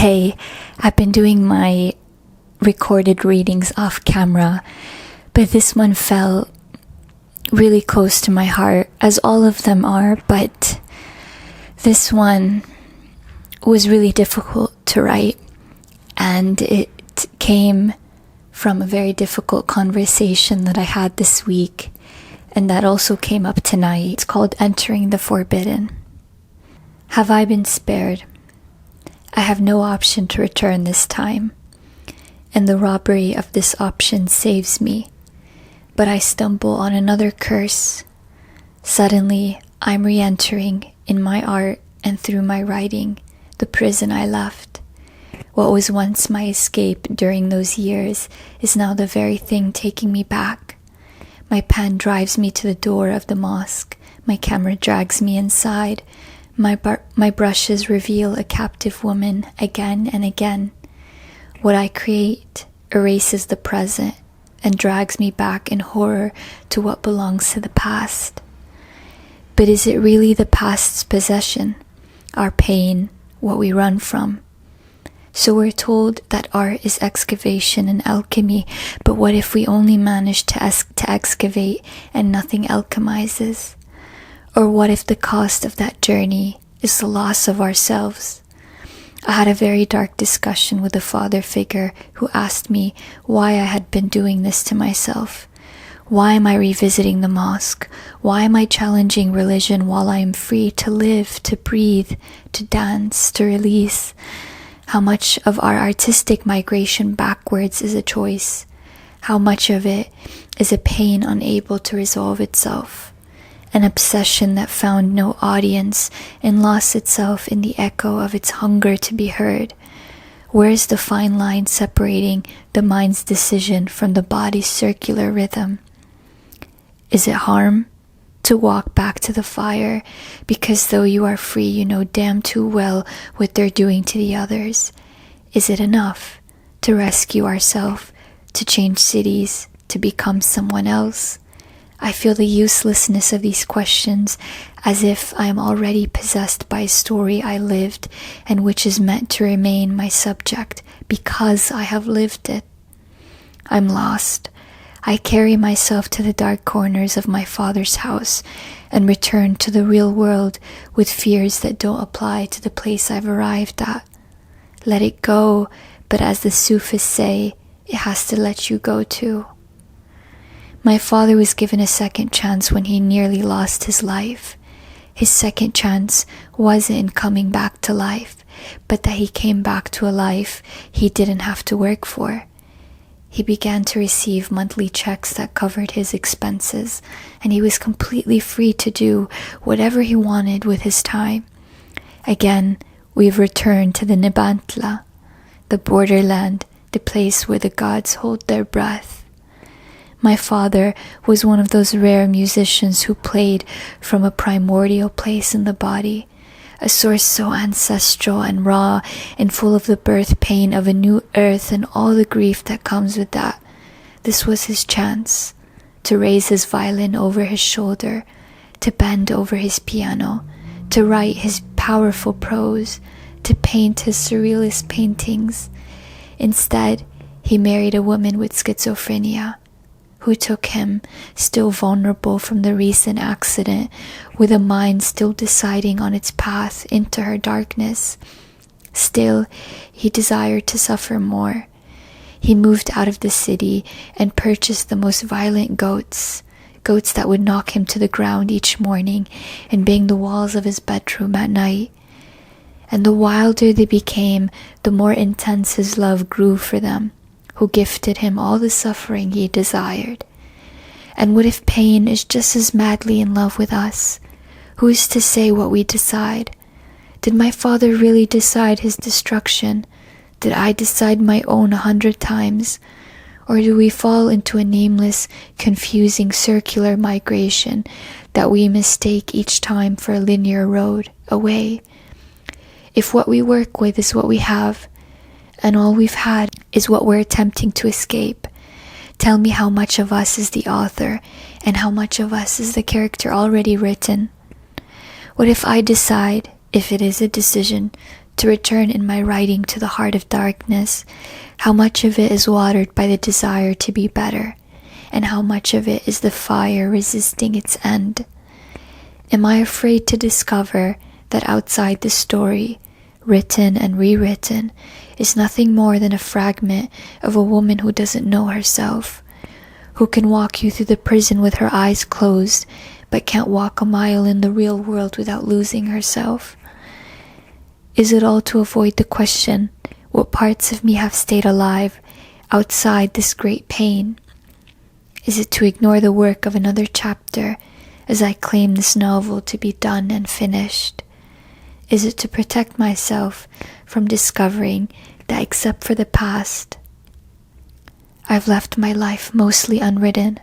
Hey, I've been doing my recorded readings off camera, but this one felt really close to my heart, as all of them are, but this one was really difficult to write, and it came from a very difficult conversation that I had this week, and that also came up tonight. It's called Entering the Forbidden. Have I been spared? I have no option to return this time, and the robbery of this option saves me. But I stumble on another curse. Suddenly, I'm re-entering in my art and through my writing the prison I left. What was once my escape during those years is now the very thing taking me back. My pen drives me to the door of the mosque. My camera drags me inside. My brushes reveal a captive woman again and again. What I create erases the present and drags me back in horror to what belongs to the past. But is it really the past's possession, our pain, what we run from? So we're told that art is excavation and alchemy, but what if we only manage to excavate and nothing alchemizes? Or what if the cost of that journey is the loss of ourselves? I had a very dark discussion with a father figure who asked me why I had been doing this to myself. Why am I revisiting the mosque? Why am I challenging religion while I am free to live, to breathe, to dance, to release? How much of our artistic migration backwards is a choice? How much of it is a pain unable to resolve itself? An obsession that found no audience and lost itself in the echo of its hunger to be heard. Where is the fine line separating the mind's decision from the body's circular rhythm? Is it harm to walk back to the fire because though you are free, you know damn too well what they're doing to the others? Is it enough to rescue ourselves, to change cities, to become someone else? I feel the uselessness of these questions as if I am already possessed by a story I lived and which is meant to remain my subject because I have lived it. I'm lost. I carry myself to the dark corners of my father's house and return to the real world with fears that don't apply to the place I've arrived at. Let it go, but as the Sufis say, it has to let you go too. My father was given a second chance when he nearly lost his life. His second chance wasn't in coming back to life, but that he came back to a life he didn't have to work for. He began to receive monthly checks that covered his expenses, and he was completely free to do whatever he wanted with his time. Again, we've returned to the Nibantla, the borderland, the place where the gods hold their breath. My father was one of those rare musicians who played from a primordial place in the body, a source so ancestral and raw and full of the birth pain of a new earth and all the grief that comes with that. This was his chance to raise his violin over his shoulder, to bend over his piano, to write his powerful prose, to paint his surrealist paintings. Instead, he married a woman with schizophrenia, who took him, still vulnerable from the recent accident, with a mind still deciding on its path into her darkness. Still, he desired to suffer more. He moved out of the city and purchased the most violent goats that would knock him to the ground each morning and bang the walls of his bedroom at night. And the wilder they became, the more intense his love grew for them, who gifted him all the suffering he desired. And what if pain is just as madly in love with us? Who is to say what we decide? Did my father really decide his destruction? Did I decide my own 100 times? Or do we fall into a nameless, confusing circular migration that we mistake each time for a linear road away? If what we work with is what we have, and all we've had is what we're attempting to escape, tell me how much of us is the author and how much of us is the character already written. What if I decide, if it is a decision, to return in my writing to the heart of darkness, how much of it is watered by the desire to be better, and how much of it is the fire resisting its end? Am I afraid to discover that outside the story, written and rewritten, is nothing more than a fragment of a woman who doesn't know herself, who can walk you through the prison with her eyes closed, but can't walk a mile in the real world without losing herself? Is it all to avoid the question, what parts of me have stayed alive outside this great pain? Is it to ignore the work of another chapter as I claim this novel to be done and finished? Is it to protect myself from discovering that except for the past, I've left my life mostly unwritten?